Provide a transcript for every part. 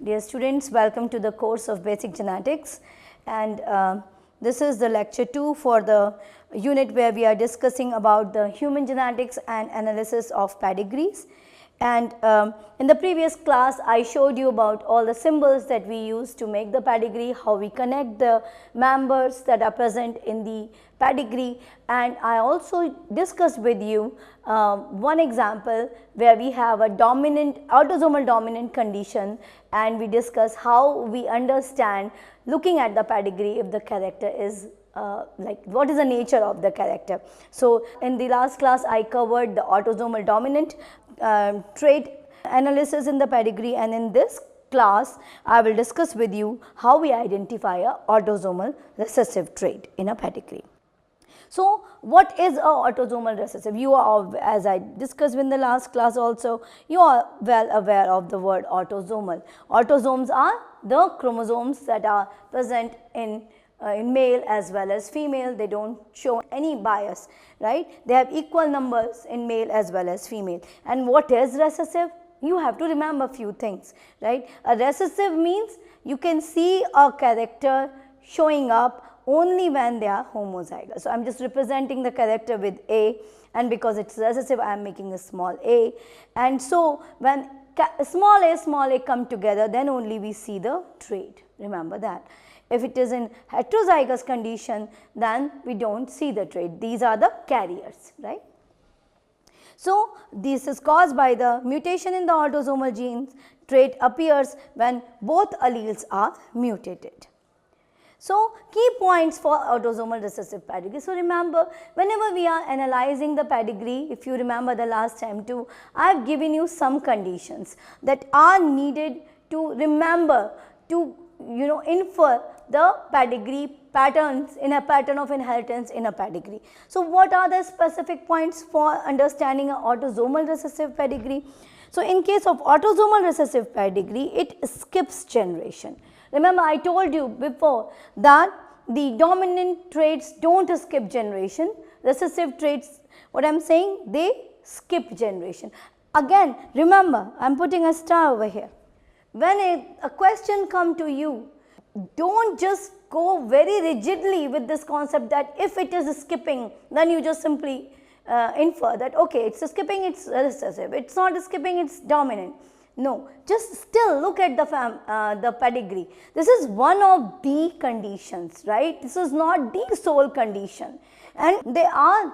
Dear students, welcome to the course of Basic Genetics, and this is the lecture 2 for the unit where we are discussing about the human genetics and analysis of pedigrees. And in the previous class I showed you about all the symbols that we use to make the pedigree, how we connect the members that are present in the pedigree, and I also discussed with you one example where we have a autosomal dominant condition, and we discuss how we understand looking at the pedigree if the character is like what is the nature of the character. So in the last class I covered the autosomal dominant trait analysis in the pedigree, and in this class I will discuss with you how we identify a autosomal recessive trait in a pedigree. So what is a autosomal recessive? You are, as I discussed in the last class also, you are well aware of the word autosomal. Autosomes are the chromosomes that are present in male as well as female. They don't show any bias, right? They have equal numbers in male as well as female. And what is recessive? You have to remember a few things, right? A recessive means you can see a character showing up only when they are homozygous. So I am just representing the character with A, and because it is recessive I am making a small a, and so when small a come together, then only we see the trait. Remember that. If it is in heterozygous condition, then we do not see the trait. These are the carriers, right. So this is caused by the mutation in the autosomal genes. Trait appears when both alleles are mutated. So key points for autosomal recessive pedigree. So remember, whenever we are analyzing the pedigree, if you remember the last time too, I have given you some conditions that are needed to remember to infer the pedigree patterns in a pattern of inheritance in a pedigree. So what are the specific points for understanding an autosomal recessive pedigree? So in case of autosomal recessive pedigree, it skips generation. Remember, I told you before that the dominant traits don't skip generation, recessive traits, what I am saying, they skip generation. Again, remember, I am putting a star over here. When a question comes to you, don't just go very rigidly with this concept that if it is skipping, then you just simply infer that okay, it's skipping, it's recessive, it's not skipping, it's dominant. No, just still look at the pedigree. This is one of the conditions, right? This is not the sole condition, and there are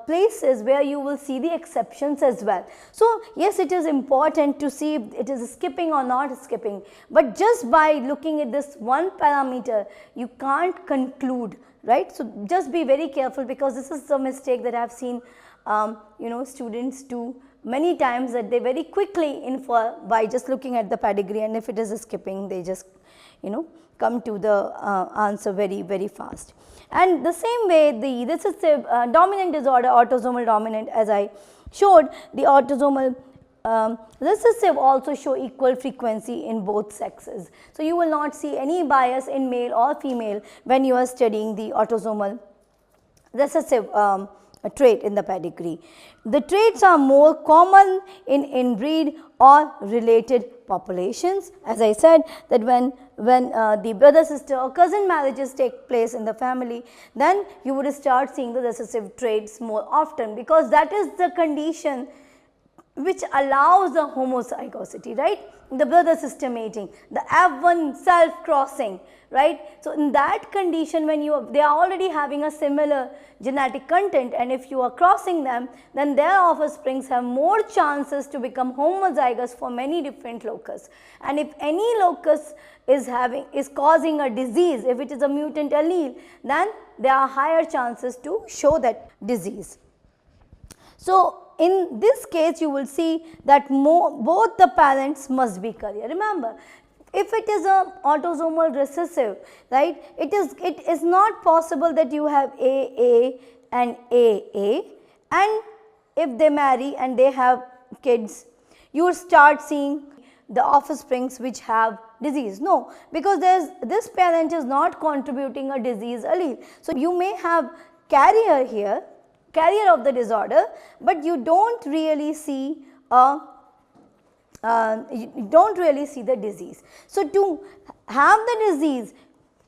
places where you will see the exceptions as well. So yes, it is important to see if it is skipping or not skipping, but just by looking at this one parameter, you can't conclude, right? So just be very careful, because this is the mistake that I have seen students do many times, that they very quickly infer by just looking at the pedigree, and if it is skipping, they just come to the answer very, very fast. And the same way the recessive dominant disorder, autosomal dominant, as I showed, the autosomal recessive also show equal frequency in both sexes. So you will not see any bias in male or female when you are studying the autosomal recessive trait in the pedigree. The traits are more common in inbreed or related populations. As I said, that when the brother, sister or cousin marriages take place in the family, then you would start seeing the recessive traits more often, because that is the condition which allows the homozygosity, right? The brother-sister mating, the F1 self-crossing, right? So in that condition, when they are already having a similar genetic content, and if you are crossing them, then their offsprings have more chances to become homozygous for many different locus. And if any locus is causing a disease, if it is a mutant allele, then there are higher chances to show that disease. So in this case, you will see that both the parents must be carrier. Remember, if it is a autosomal recessive, right, it is not possible that you have AA and AA, and if they marry and they have kids, you start seeing the offsprings which have disease. No, because this parent is not contributing a disease allele. So you may have carrier here, carrier of the disorder, but you don't really see a you don't really see the disease. So, to have the disease,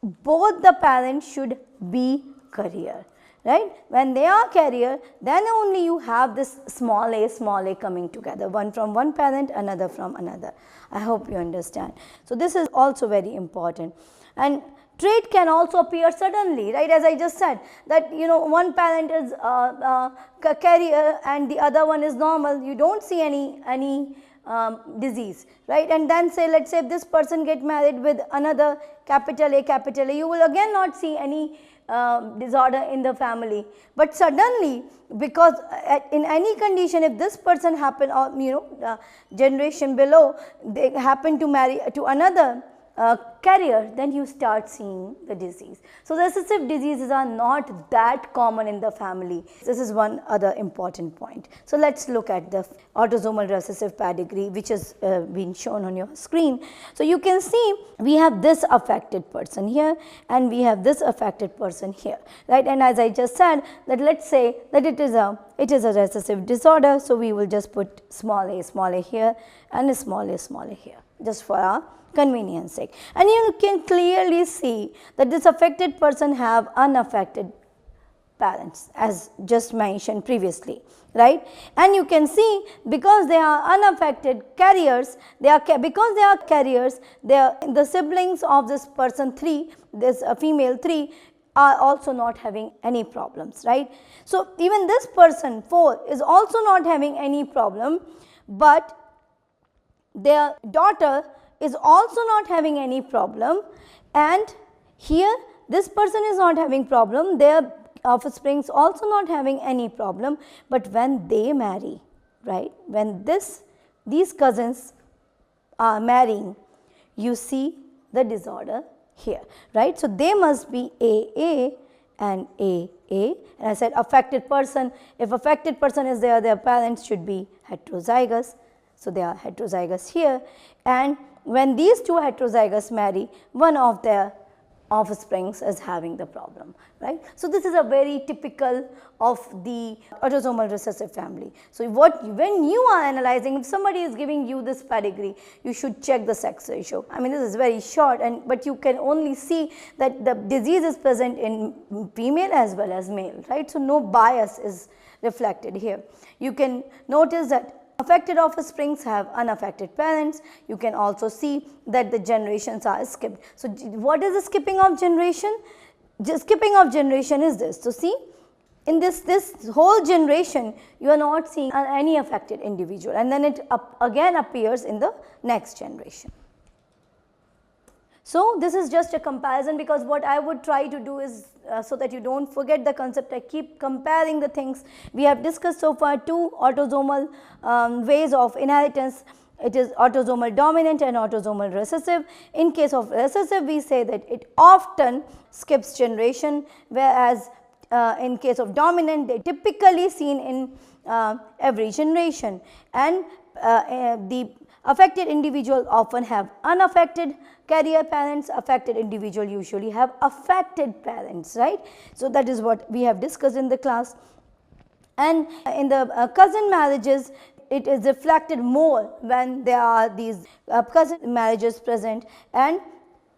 both the parents should be carrier, right. When they are carrier, then only you have this small a coming together, one from one parent, another from another. I hope you understand. So, this is also very important. And trait can also appear suddenly, right, as I just said that one parent is carrier and the other one is normal, you don't see any disease, right. And then say, let's say if this person get married with another capital A, you will again not see any disorder in the family. But suddenly, because in any condition, if this person happen, or generation below, they happen to marry to another carrier, then you start seeing the disease. So, the recessive diseases are not that common in the family. This is one other important point. So, let us look at the autosomal recessive pedigree, which has been shown on your screen. So, you can see we have this affected person here and we have this affected person here, right. And as I just said that, let us say that it is a recessive disorder. So, we will just put small a here and a small a here, just for our convenience sake. And you can clearly see that this affected person have unaffected parents, as just mentioned previously, right. And you can see because they are unaffected carriers, because they are carriers, the siblings of this person 3, this female 3, are also not having any problems, right. So, even this person 4 is also not having any problem, but their daughter is also not having any problem, and here this person is not having problem, their offsprings also not having any problem. But when they marry, right, when these cousins are marrying, you see the disorder here, right. So, they must be AA and AA, and I said affected person, if affected person is there, their parents should be heterozygous. So, they are heterozygous here, and when these two heterozygous marry, one of their offsprings is having the problem, right. So, this is a very typical of the autosomal recessive family. So, when you are analyzing, if somebody is giving you this pedigree, you should check the sex ratio. I mean, this is very short, but you can only see that the disease is present in female as well as male, right. So, no bias is reflected here. You can notice that affected offsprings have unaffected parents. You can also see that the generations are skipped. So, what is the skipping of generation? Just skipping of generation is this. So, see, in this whole generation, you are not seeing any affected individual, and then it again appears in the next generation. So, this is just a comparison, because what I would try to do is so that you do not forget the concept, I keep comparing the things. We have discussed so far 2 autosomal ways of inheritance. It is autosomal dominant and autosomal recessive. In case of recessive, we say that it often skips generation, whereas in case of dominant, they typically seen in every generation, and the affected individual often have unaffected carrier parents, affected individual usually have affected parents, right. So, that is what we have discussed in the class. And in the cousin marriages, it is reflected more when there are these cousin marriages present, and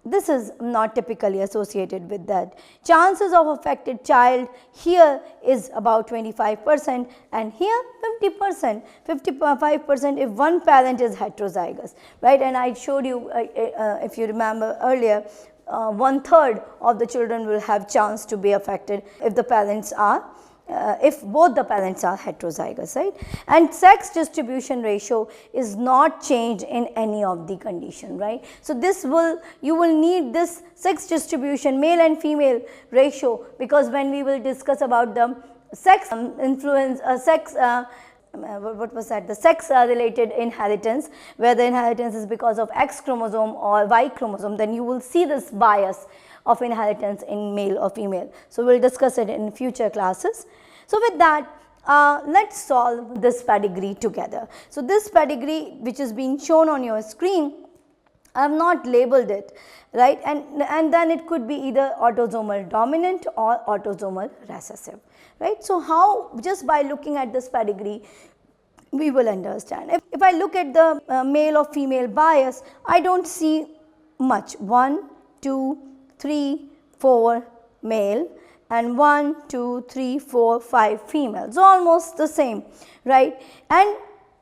this is not typically associated with that. Chances of affected child here is about 25% and here 50%, 55% if one parent is heterozygous, right. And I showed you, if you remember earlier, 1/3 of the children will have chance to be affected if the parents are if both the parents are heterozygous, right. And sex distribution ratio is not changed in any of the condition, right. So, you will need this sex distribution male and female ratio, because when we will discuss about the sex influence, what was that, the sex related inheritance, where the inheritance is because of X chromosome or Y chromosome, then you will see this bias of inheritance in male or female. So, we will discuss it in future classes. So, with that, let us solve this pedigree together. So, this pedigree which is being shown on your screen, I have not labeled it, right, and then it could be either autosomal dominant or autosomal recessive, right. So, how, just by looking at this pedigree, we will understand. If I look at the male or female bias, I don't see much. 1, 2, 3, 4 male and 1, 2, 3, 4, 5 females, almost the same, right? And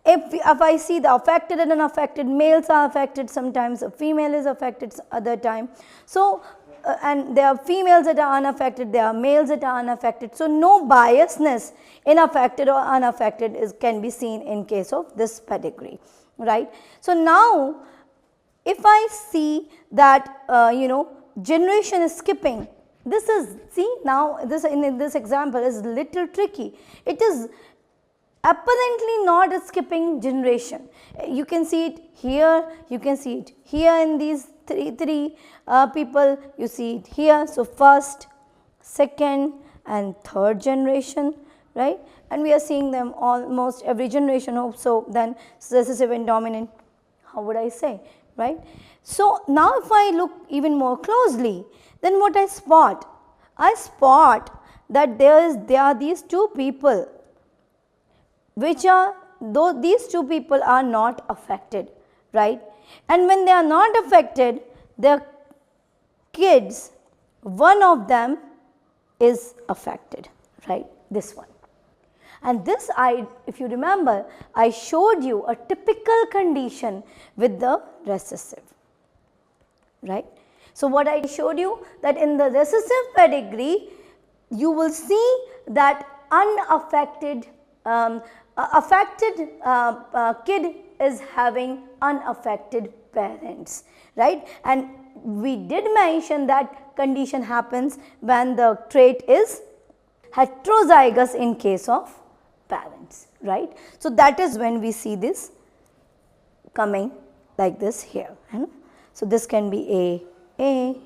if I see the affected and unaffected, males are affected, sometimes a female is affected other time. So, and there are females that are unaffected, there are males that are unaffected. So, no biasness in affected or unaffected can be seen in case of this pedigree, right. So, now if I see that generation is skipping, this is, see now this in this example is little tricky. It is apparently not a skipping generation. You can see it here, you can see it here in these three people, you see it here. So, first, second and third generation, right, and we are seeing them almost every generation. So, then recessive and dominant, how would I say, right. So, now if I look even more closely, then what I spot? I spot that there are these two people which are, though these two people are not affected, right, and when they are not affected, their kids, one of them is affected, right, this one. And this, if you remember, I showed you a typical condition with the recessive, right. So, what I showed you that in the recessive pedigree, you will see that unaffected affected kid is having unaffected parents, right, and we did mention that condition happens when the trait is heterozygous in case of parents, right. So, that is when we see this coming like this here. So, this can be A,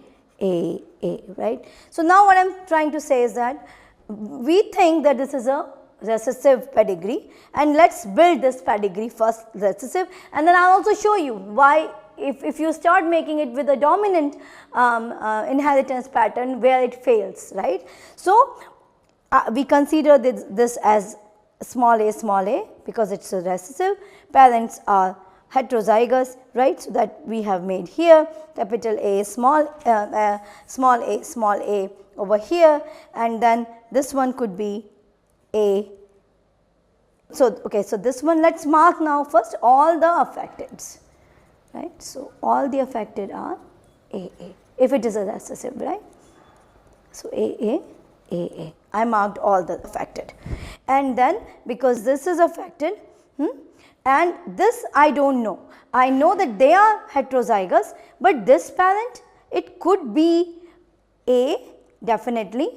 right. So, now what I am trying to say is that we think that this is a recessive pedigree, and let us build this pedigree first recessive, and then I will also show you why if you start making it with a dominant inheritance pattern where it fails, right. So, we consider this as small a because it is a recessive, parents are heterozygous, right. So, that we have made here capital A small a over here, and then this one could be A. So, okay, so this one let us mark now first all the affecteds, right. So, all the affected are AA if it is a recessive, right. So, AA, I marked all the affected, and then because this is affected and this I do not know, I know that they are heterozygous, but this parent it could be A definitely.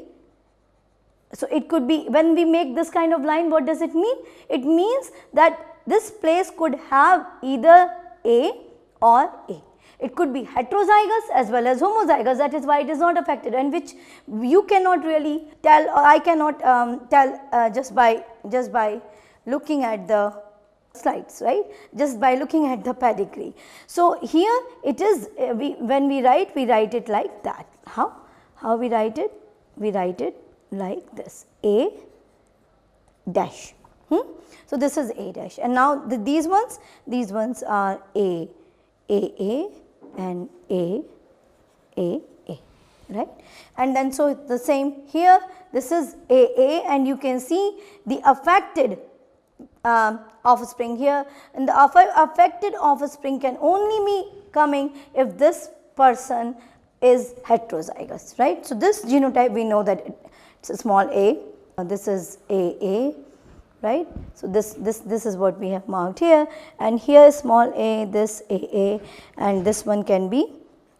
So, it could be, when we make this kind of line, what does it mean? It means that this place could have either A or A. It could be heterozygous as well as homozygous, that is why it is not affected, and which you cannot really tell, or I cannot tell just by looking at the slides, right, just by looking at the pedigree. So, here it is, when we write it like that. How we write it? We write it like this, A dash. So, this is A dash, and now these ones are A, and A, right, and then so the same here, this is AA, and you can see the affected offspring here, and the affected offspring can only be coming if this person is heterozygous, right. So, this genotype we know that it is a small a, this is AA, right. So, this is what we have marked here, and here is small a, this AA, and this one can be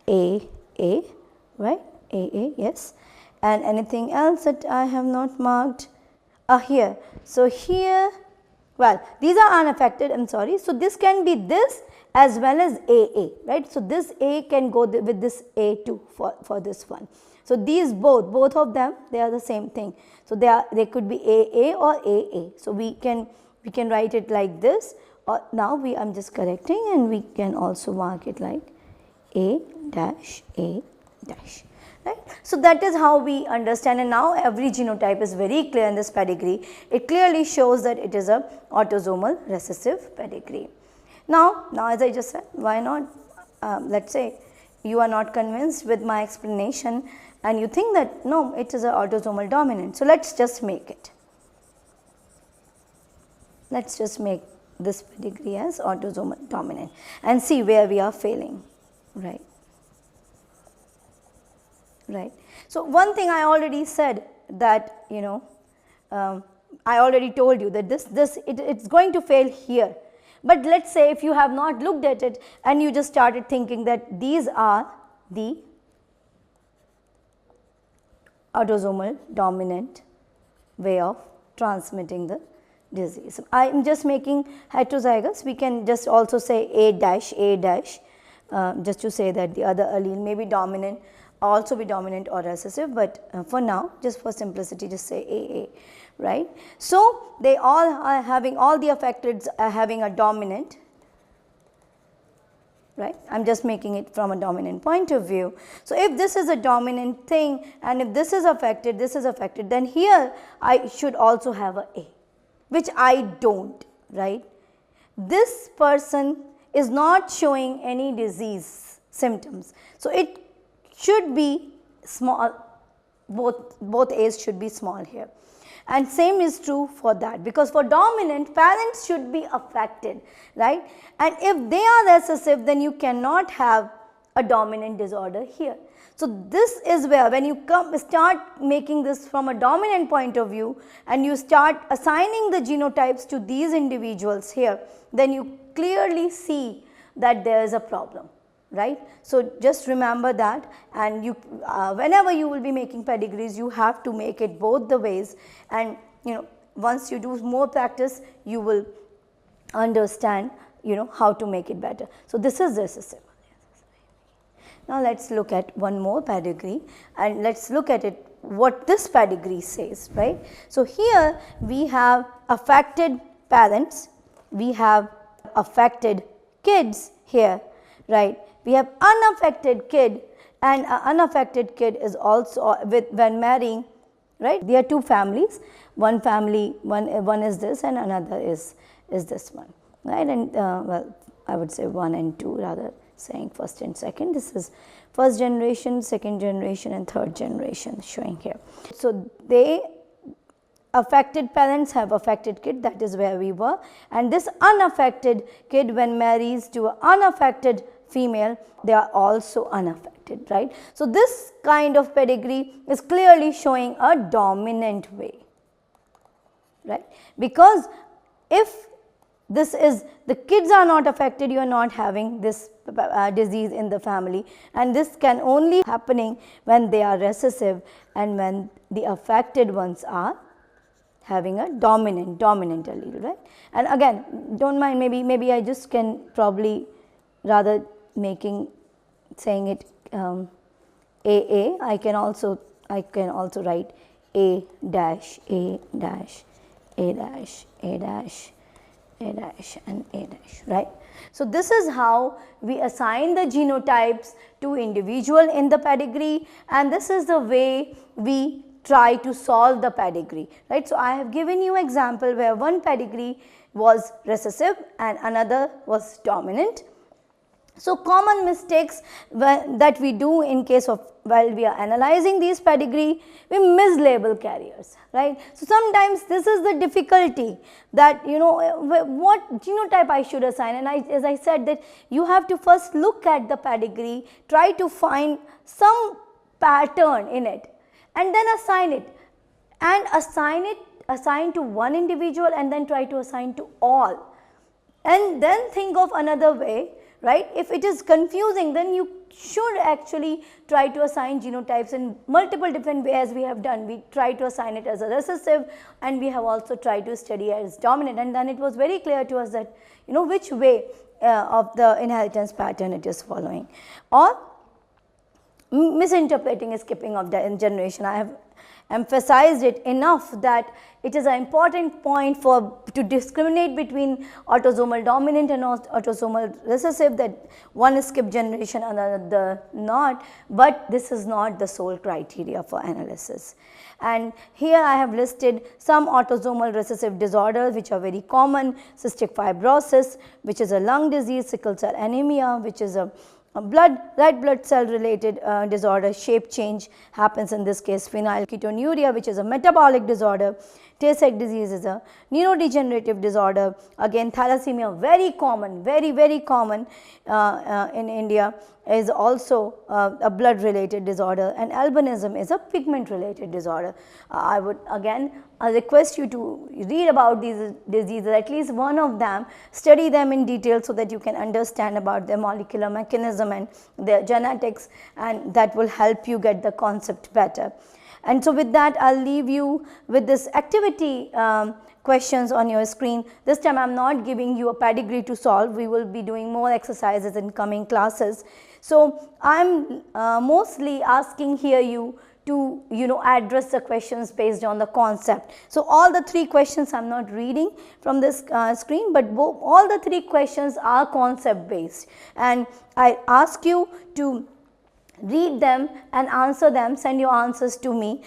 AA, right, AA, yes, and anything else that I have not marked here. So, here, well, these are unaffected, I am sorry. So, this can be this as well as AA, right. So, this A can go with this A too for this one. So, these both of them, they are the same thing. So, they could be AA or AA. So, we can write it like this, or now I am just correcting, and we can also mark it like A dash, right. So that is how we understand, and now every genotype is very clear in this pedigree. It clearly shows that it is a autosomal recessive pedigree. Now as I just said, why not, let us say you are not convinced with my explanation and you think that no, it is a autosomal dominant. So let us just make it. Let us just make this pedigree as autosomal dominant and see where we are failing, right. Right. So one thing I already said that, you know, I already told you that it's going to fail here. But let us say if you have not looked at it and you just started thinking that these are the autosomal dominant way of transmitting the disease. I am just making heterozygous. We can just also say A dash, just to say that the other allele may be dominant, also be dominant or recessive, but for now, just for simplicity, just say AA, right. So they all are having, all the affecteds are having a dominant, right. I am just making it from a dominant point of view. So if this is a dominant thing and if this is affected, then here I should also have a A, which I don't, right. This person is not showing any disease symptoms. So it should be small, both A's should be small here. And same is true for that, because for dominant, parents should be affected, right. And if they are recessive, then you cannot have a dominant disorder here. So this is where when you start making this from a dominant point of view and you start assigning the genotypes to these individuals here, then you clearly see that there is a problem, right. So just remember that, and you whenever you will be making pedigrees, you have to make it both the ways, and you know, once you do more practice, you will understand, you know, how to make it better. So this is recessive. Now let us look at one more pedigree and let us look at it what this pedigree says, right. So here we have affected parents, we have affected kids here, right. We have unaffected kid, and unaffected kid is also with when marrying, right. There are two families, one family, one is this and another is this one, right. And well, I would say 1 and 2 rather, saying first and second. This is first generation, second generation and third generation showing here. So they affected parents have affected kid, that is where we were, and this unaffected kid when marries to an unaffected female, they are also unaffected, right. So this kind of pedigree is clearly showing a dominant way, right, because if this is the kids are not affected, you are not having this disease in the family, and this can only happening when they are recessive and when the affected ones are having a dominant allele, right. And again, don't mind, maybe I just can probably rather saying it AA, I can also write A dash, A dash, A dash, A dash, A dash and A dash, right. So this is how we assign the genotypes to individual in the pedigree, and this is the way we try to solve the pedigree, right. So I have given you example where one pedigree was recessive and another was dominant. So common mistakes that we do in case of while we are analyzing these pedigree, we mislabel carriers, right. So sometimes this is the difficulty that, you know, what genotype I should assign, and as I said that you have to first look at the pedigree, try to find some pattern in it and then assign it, and assign to one individual and then try to assign to all, and then think of another way, right. If it is confusing, then you should actually try to assign genotypes in multiple different ways. We have done, we try to assign it as a recessive, and we have also tried to study as dominant, and then it was very clear to us that, you know, which way of the inheritance pattern it is following, or misinterpreting, skipping of the generation. I have emphasized it enough that it is an important point to discriminate between autosomal dominant and autosomal recessive, that one is skip generation and another not, but this is not the sole criteria for analysis. And here I have listed some autosomal recessive disorders which are very common: cystic fibrosis, which is a lung disease; sickle cell anemia, which is a red blood cell related disorder, shape change happens in this case; phenylketonuria, which is a metabolic disorder; Tay-Sachs disease is a neurodegenerative disorder; again thalassemia, very common, very common in India, is also a blood related disorder; and albinism is a pigment related disorder. I would again request you to read about these diseases, at least one of them, study them in detail so that you can understand about their molecular mechanism and their genetics, and that will help you get the concept better. And so with that, I will leave you with this activity questions on your screen. This time I am not giving you a pedigree to solve, we will be doing more exercises in coming classes. So I am mostly asking here you to address the questions based on the concept. So all the 3 questions I am not reading from this screen, but all the 3 questions are concept based, and I ask you to read them and answer them, send your answers to me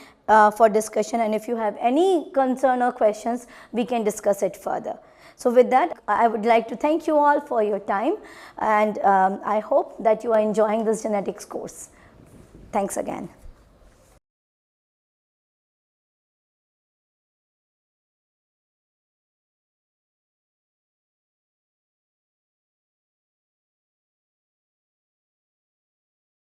for discussion, and if you have any concern or questions, we can discuss it further. So with that, I would like to thank you all for your time, and I hope that you are enjoying this genetics course. Thanks again.